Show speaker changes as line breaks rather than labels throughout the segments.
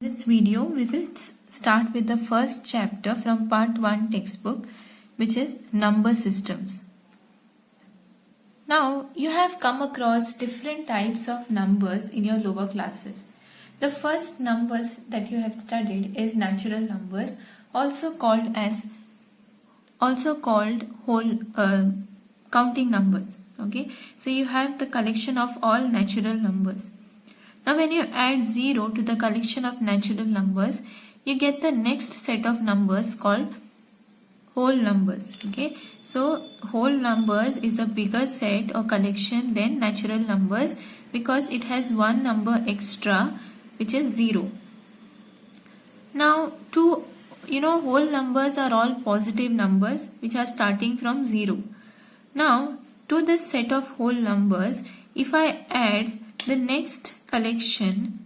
In this video, we will start with the first chapter from part 1 textbook, which is number systems. Now, you have come across different types of numbers in your lower classes. The first numbers that you have studied is natural numbers, also called whole counting numbers. Okay, so you have the collection of all natural numbers. Now when you add 0 to the collection of natural numbers, you get the next set of numbers called whole numbers. Okay, so whole numbers is a bigger set or collection than natural numbers because it has one number extra, which is 0. Now whole numbers are all positive numbers which are starting from 0. Now to this set of whole numbers, if I add the next collection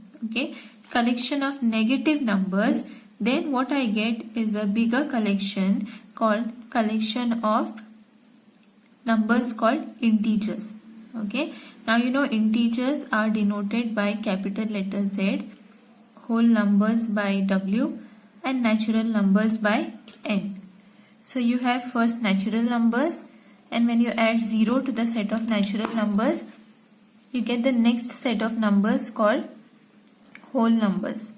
of negative numbers, then what I get is a bigger collection called collection of numbers called integers. Okay, now integers are denoted by capital letter Z, whole numbers by W, and natural numbers by N. So you have first natural numbers, and when you add 0 to the set of natural numbers, you get the next set of numbers called whole numbers.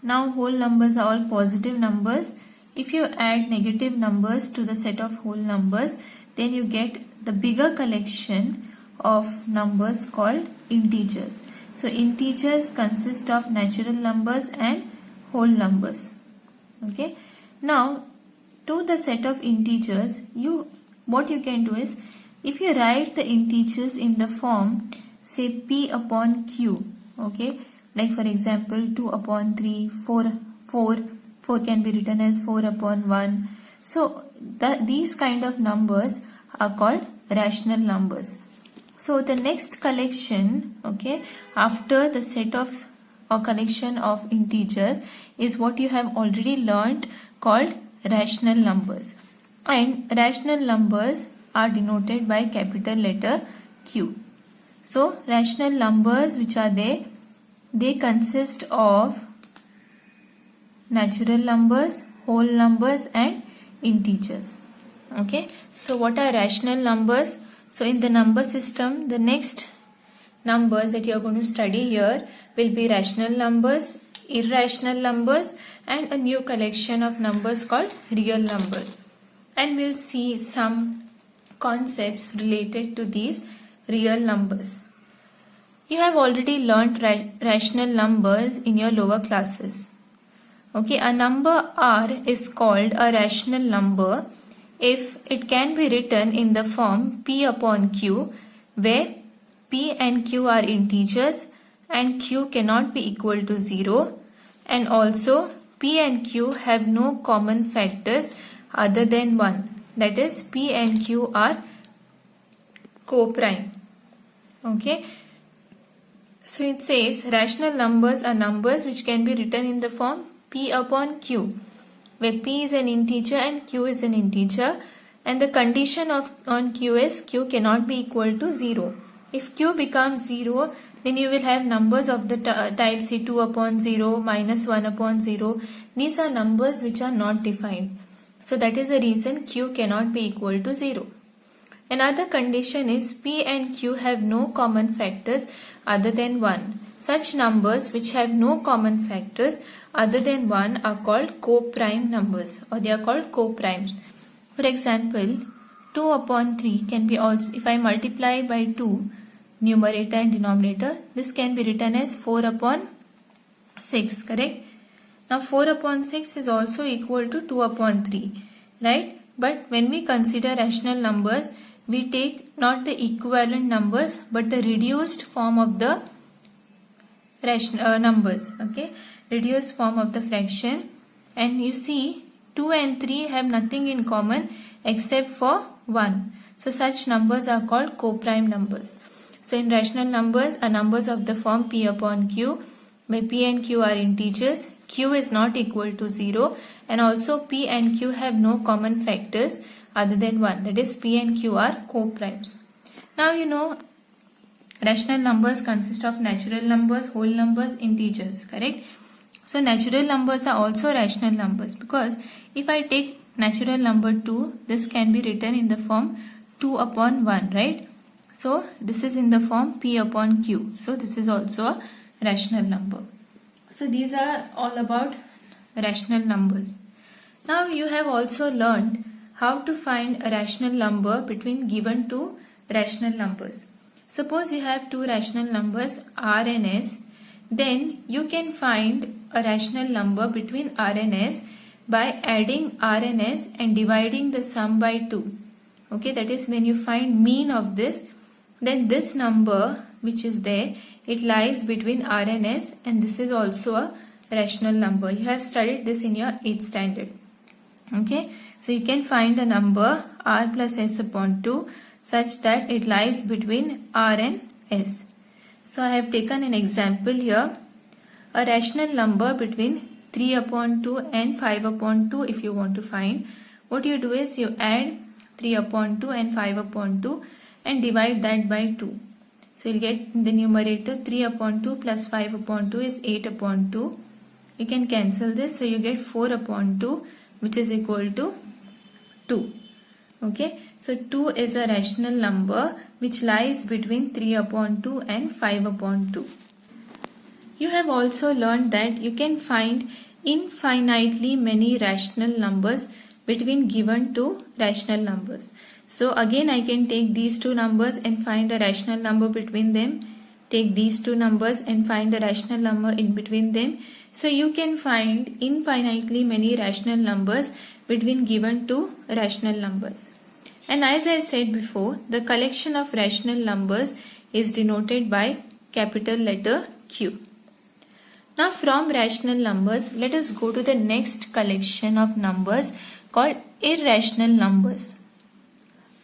Now whole numbers are all positive numbers. If you add negative numbers to the set of whole numbers, then you get the bigger collection of numbers called integers. So integers consist of natural numbers and whole numbers. Okay. Now to the set of integers, what you can do is, if you write the integers in the form say P upon Q, okay, like for example 2 upon 3, 4 can be written as 4 upon 1. So these kind of numbers are called rational numbers. So the next collection, okay, after the set of or collection of integers is what you have already learnt called rational numbers. And rational numbers are denoted by capital letter Q. So rational numbers which are there, they consist of natural numbers, whole numbers and integers. Okay, so what are rational numbers? So in the number system, the next numbers that you are going to study here will be rational numbers, irrational numbers, and a new collection of numbers called real numbers. And we'll see some concepts related to these real numbers. You have already learnt rational numbers in your lower classes. Okay, a number R is called a rational number if it can be written in the form P upon Q, where P and Q are integers and Q cannot be equal to 0, and also P and Q have no common factors other than 1. That is, P and Q are co-prime. Okay, so it says rational numbers are numbers which can be written in the form P upon Q, where P is an integer and Q is an integer, and the condition on Q is Q cannot be equal to 0. If Q becomes 0, then you will have numbers of the type say 2 upon 0, minus 1 upon 0. These are numbers which are not defined. So that is the reason Q cannot be equal to 0. Another condition is P and Q have no common factors other than 1. Such numbers which have no common factors other than 1 are called co-prime numbers, or they are called co-primes. For example, 2 upon 3 can be also, if I multiply by 2, numerator and denominator, this can be written as 4 upon 6, correct? Now 4 upon 6 is also equal to 2 upon 3, right? But when we consider rational numbers, we take not the equivalent numbers but the reduced form of the numbers, okay, reduced form of the fraction. And you see 2 and 3 have nothing in common except for 1. So such numbers are called co-prime numbers. So in rational numbers are numbers of the form P upon Q, where P and Q are integers, Q is not equal to 0, and also P and Q have no common factors other than 1. That is, P and Q are co-primes. Now rational numbers consist of natural numbers, whole numbers, integers, correct? So natural numbers are also rational numbers, because if I take natural number 2, this can be written in the form 2 upon 1, right? So this is in the form p upon q. So this is also a rational number. So these are all about rational numbers. Now you have also learned how to find a rational number between given two rational numbers. Suppose you have two rational numbers r and s, then you can find a rational number between r and s by adding r and s and dividing the sum by 2. Okay, that is when you find mean of this, then this number which is there, it lies between r and s, and this is also a rational number. You have studied this in your 8th standard. Okay, so you can find a number r plus s upon 2 such that it lies between r and s. So I have taken an example here, a rational number between 3 upon 2 and 5 upon 2. If you want to find, what you do is you add 3 upon 2 and 5 upon 2 and divide that by 2. So you'll get in the numerator 3 upon 2 plus 5 upon 2 is 8 upon 2. You can cancel this, so you get 4 upon 2, which is equal to 2. Okay, so 2 is a rational number which lies between 3 upon 2 and 5 upon 2. You have also learned that you can find infinitely many rational numbers between given two rational numbers. So again I can take these two numbers and find a rational number between them. Take these two numbers and find a rational number in between them. So you can find infinitely many rational numbers between given two rational numbers. And as I said before, the collection of rational numbers is denoted by capital letter Q. Now from rational numbers, let us go to the next collection of numbers called irrational numbers.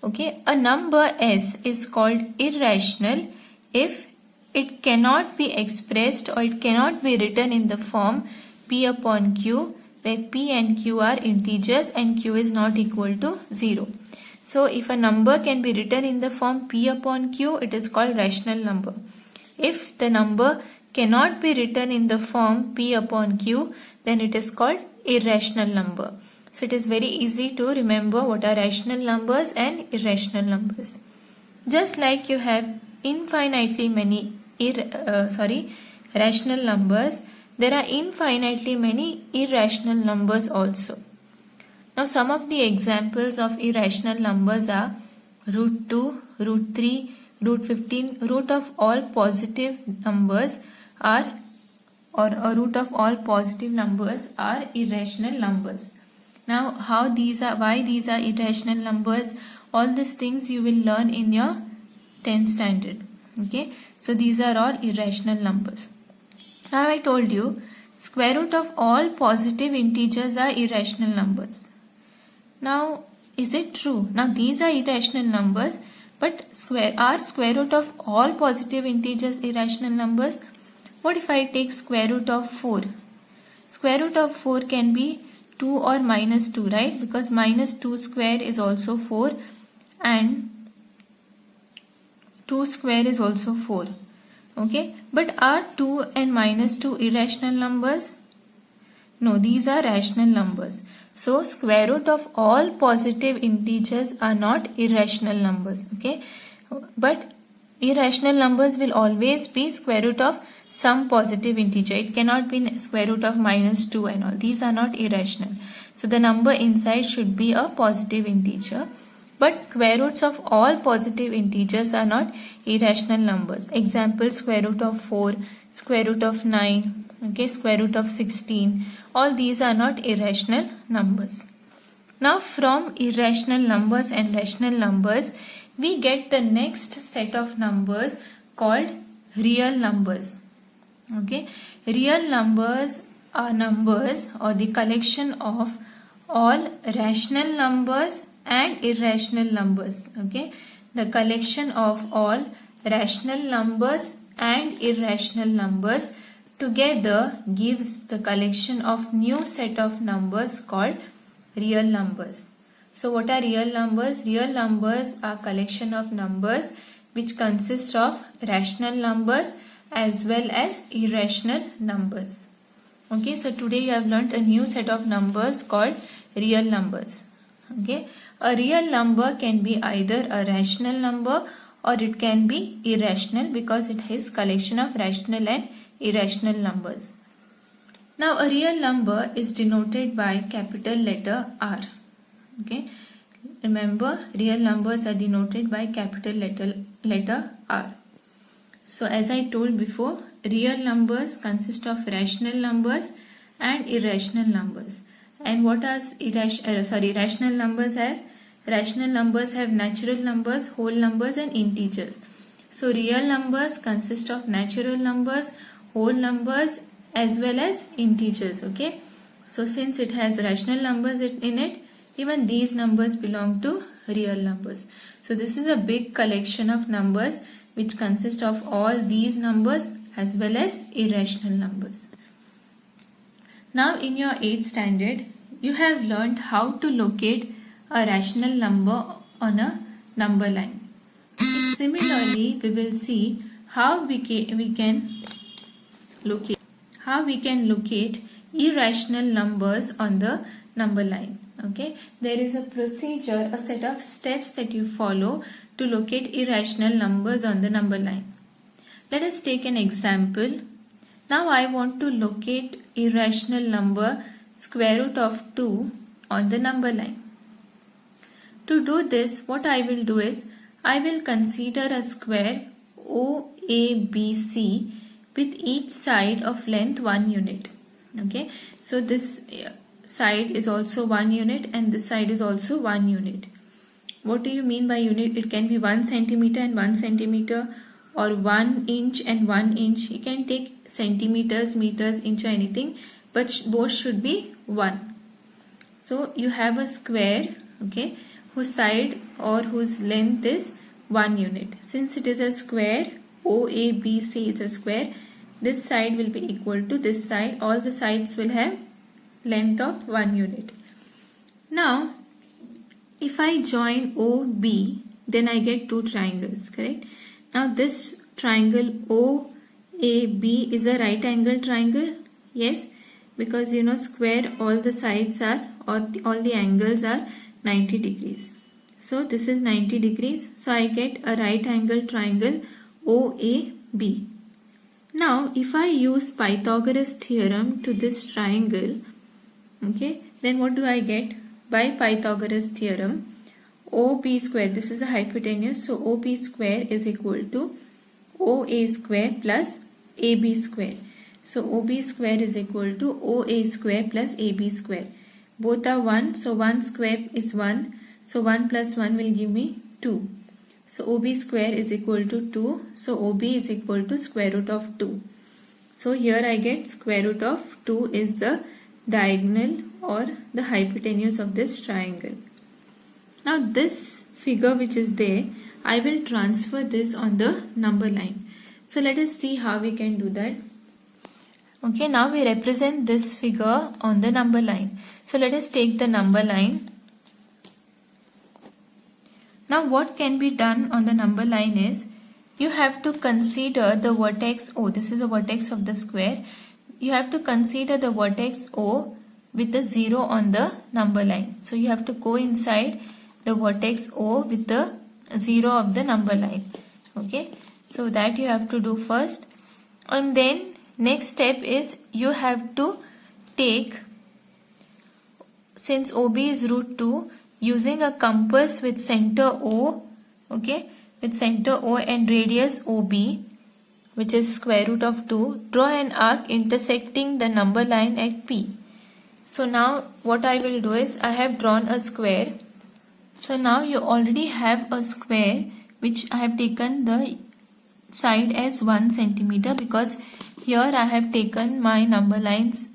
Okay, a number S is called irrational if it cannot be expressed or it cannot be written in the form p upon q, where p and q are integers and q is not equal to 0. So if a number can be written in the form p upon q, it is called rational number. If the number cannot be written in the form p upon q, then it is called irrational number. So it is very easy to remember what are rational numbers and irrational numbers. Just like you have infinitely many rational numbers, there are infinitely many irrational numbers also. Now some of the examples of irrational numbers are root 2, root 3, root 15. Root of all positive numbers are, or a root of all positive numbers are irrational numbers. Now why these are irrational numbers, all these things you will learn in your 10th standard. Okay, so these are all irrational numbers. Now I told you square root of all positive integers are irrational numbers. Now is it true? Now these are irrational numbers, but are square root of all positive integers irrational numbers? What if I take square root of 4? Square root of 4 can be 2 or minus 2, right? Because minus 2 square is also 4 and 2 square is also 4. Okay, but are 2 and minus 2 irrational numbers? No, these are rational numbers. So square root of all positive integers are not irrational numbers. Okay, but irrational numbers will always be square root of some positive integer. It cannot be square root of minus 2 and all. These are not irrational. So the number inside should be a positive integer. But square roots of all positive integers are not irrational numbers. Example, square root of 4, square root of 9, okay, square root of 16. All these are not irrational numbers. Now from irrational numbers and rational numbers, we get the next set of numbers called real numbers. Okay, real numbers are numbers or the collection of all rational numbers and irrational numbers. Okay, the collection of all rational numbers and irrational numbers together gives the collection of new set of numbers called real numbers. So what are real numbers? Real numbers are collection of numbers which consist of rational numbers as well as irrational numbers. Okay, so today you have learnt a new set of numbers called real numbers. Okay, a real number can be either a rational number or it can be irrational because it has collection of rational and irrational numbers. Now a real number is denoted by capital letter R. Okay, remember real numbers are denoted by capital letter R. So as I told before, real numbers consist of rational numbers and irrational numbers. And what are rational numbers have? Rational numbers have natural numbers, whole numbers and integers. So real numbers consist of natural numbers, whole numbers as well as integers. Okay. So since it has rational numbers in it, even these numbers belong to real numbers. So this is a big collection of numbers which consist of all these numbers as well as irrational numbers. Now in your 8th standard, you have learned how to locate a rational number on a number line. Similarly, we will see how we can locate irrational numbers on the number line. Okay, there is a procedure, a set of steps that you follow to locate irrational numbers on the number line. Let us take an example. Now I want to locate irrational number square root of 2 on the number line. To do this, what I will do is I will consider a square OABC with each side of length 1 unit. Okay, so this side is also 1 unit and this side is also 1 unit. What do you mean by unit? It can be 1 centimeter and 1 centimeter or 1 inch and 1 inch. You can take centimeters, meters, inch or anything, but both should be 1. So you have a square, okay, whose side or whose length is 1 unit. Since it is a square, OABC is a square, this side will be equal to this side. All the sides will have length of 1 unit. Now, if I join OB, then I get two triangles, correct? Now this triangle OAB is a right angle triangle. Yes, because you know square, all the sides are or all the angles are 90 degrees. So this is 90 degrees. So I get a right angle triangle OAB. Now if I use Pythagoras theorem to this triangle, okay, then what do I get? By Pythagoras theorem, OB square, this is a hypotenuse, so OB square is equal to OA square plus AB square. So OB square is equal to OA square plus AB square. Both are 1, so 1 square is 1, so 1 plus 1 will give me 2. So OB square is equal to 2, so OB is equal to square root of 2. So here I get square root of 2 is the diagonal or the hypotenuse of this triangle. Now this figure which is there, I will transfer this on the number line. So let us see how we can do that. Okay, now we represent this figure on the number line. So let us take the number line. Now what can be done on the number line is, you have to consider the vertex O. This is the vertex of the square. You have to consider the vertex O with the 0 on the number line. So you have to go inside the vertex O with the 0 of the number line. Okay, so that you have to do first. And then next step is you have to take, since OB is root 2, using a compass with center O, okay, with center O and radius OB, which is square root of 2, draw an arc intersecting the number line at P. So now what I will do is, I have drawn a square. So now you already have a square which I have taken the side as 1 centimeter, because here I have taken my number lines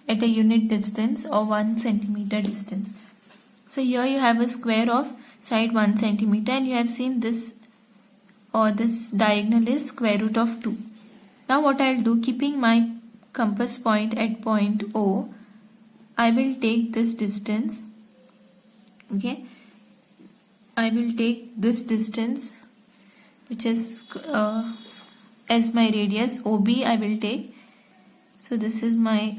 at a unit distance or 1 centimeter distance. So here you have a square of side 1 centimeter and you have seen this, or this diagonal is square root of 2. Now what I will do, keeping my compass point at point O, I will take this distance. Okay, I will take this distance which is as my radius OB. I will take, So this is my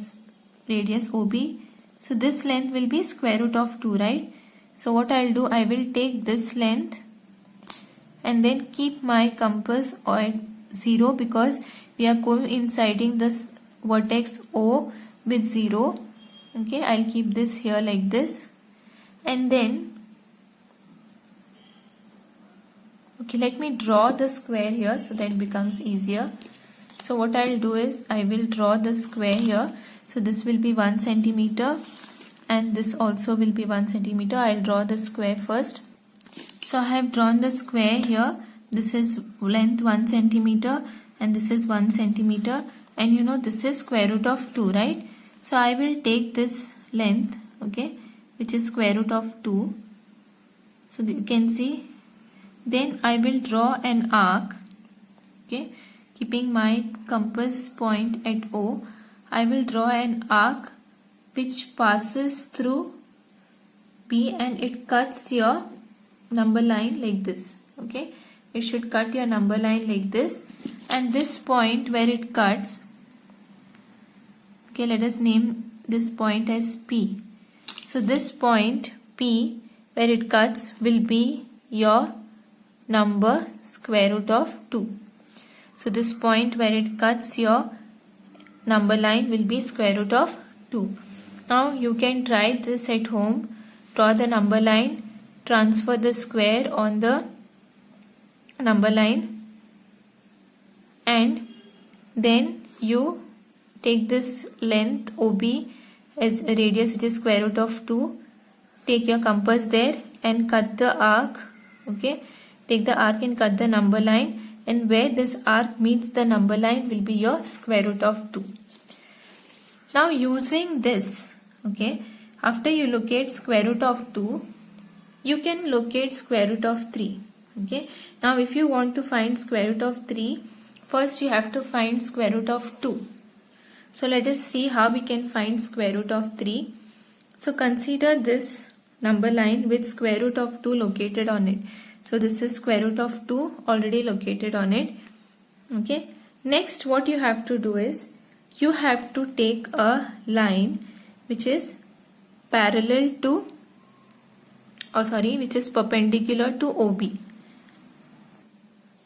radius OB. So this length will be square root of 2, right? So what I'll do, I will take this length and then keep my compass at 0 because we are coinciding this vertex O with 0. Okay, I'll keep this here like this, and then okay, let me draw the square here so that it becomes easier. So what I'll do is I will draw the square here. So this will be 1 centimeter and this also will be 1 centimeter. I'll draw the square first. So I have drawn the square here. This is length 1 centimeter and this is 1 centimeter, and you know this is square root of 2, right? So I will take this length, okay, which is square root of 2. So you can see. Then I will draw an arc, okay, keeping my compass point at O. I will draw an arc which passes through P and it cuts your number line like this. Okay, it should cut your number line like this, and this point where it cuts, okay, let us name this point as P. So this point P where it cuts will be your number square root of 2. So this point where it cuts your number line will be square root of 2. Now you can try this at home. Draw the number line, transfer the square on the number line, and then you take this length OB as a radius which is square root of 2. Take your compass there and cut the arc. Okay, take the arc and cut the number line, and where this arc meets the number line will be your square root of 2. Now using this, okay, after you locate square root of 2, you can locate square root of 3. Okay, now if you want to find square root of 3, first you have to find square root of 2. So let us see how we can find square root of 3. So consider this number line with square root of 2 located on it. So this is square root of 2 already located on it. Okay, next what you have to do is you have to take a line which is parallel to, which is perpendicular to OB.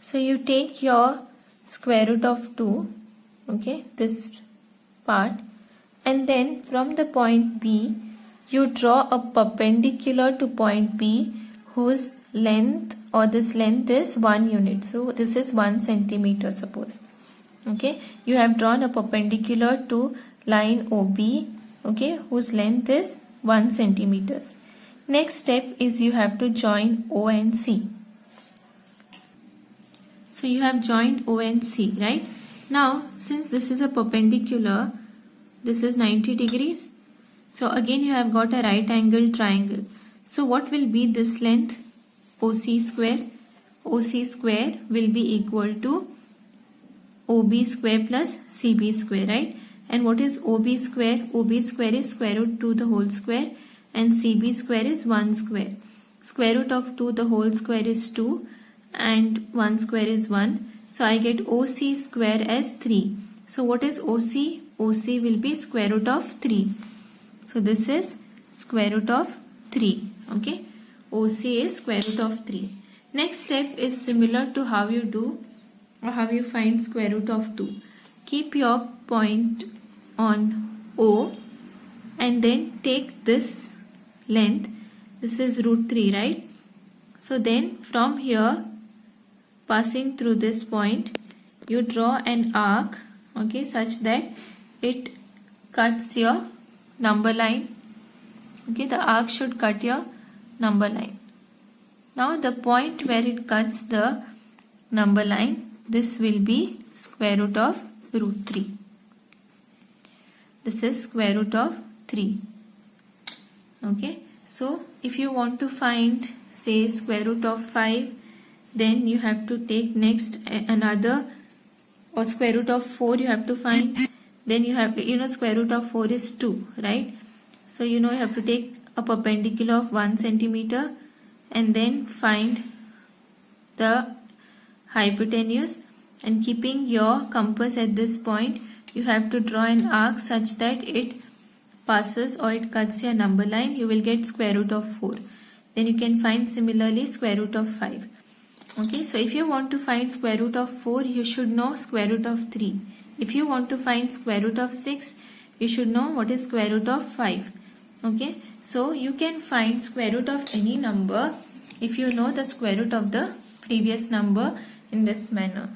So you take your square root of 2, okay, this part, and then from the point B you draw a perpendicular to point B whose length or this length is 1 unit. So this is 1 centimeter suppose. Okay, you have drawn a perpendicular to line OB, okay, whose length is 1 centimeters. Next step is you have to join O and C. So you have joined O and C, right? Now since this is a perpendicular, this is 90 degrees. So again you have got a right angle triangle. So what will be this length? OC square. OC square will be equal to OB square plus CB square, right? And what is OB square? OB square is square root 2 the whole square, and CB square is 1 square. Square root of 2 the whole square is 2 and 1 square is 1. So I get OC square as 3. So what is OC? OC will be square root of 3. So this is square root of 3. Okay, OC is square root of 3. Next step is similar to how you do or how you find square root of 2. Keep your point on O and then take this length. This is root 3, right? So then from here, passing through this point, you draw an arc, okay, such that it cuts your number line. Okay, the arc should cut your number line. Now the point where it cuts the number line, this will be square root of root 3. This is square root of 3. Okay, so if you want to find say square root of 5, then you have to take next another, or square root of 4 you have to find. Then you have, square root of 4 is 2, right? So you have to take a perpendicular of 1 centimeter and then find the hypotenuse, and keeping your compass at this point, you have to draw an arc such that it passes or it cuts your number line. You will get square root of 4. Then you can find similarly square root of 5. Okay, so if you want to find square root of 4, you should know square root of 3. If you want to find square root of 6, you should know what is square root of 5. Okay, so you can find square root of any number if you know the square root of the previous number in this manner.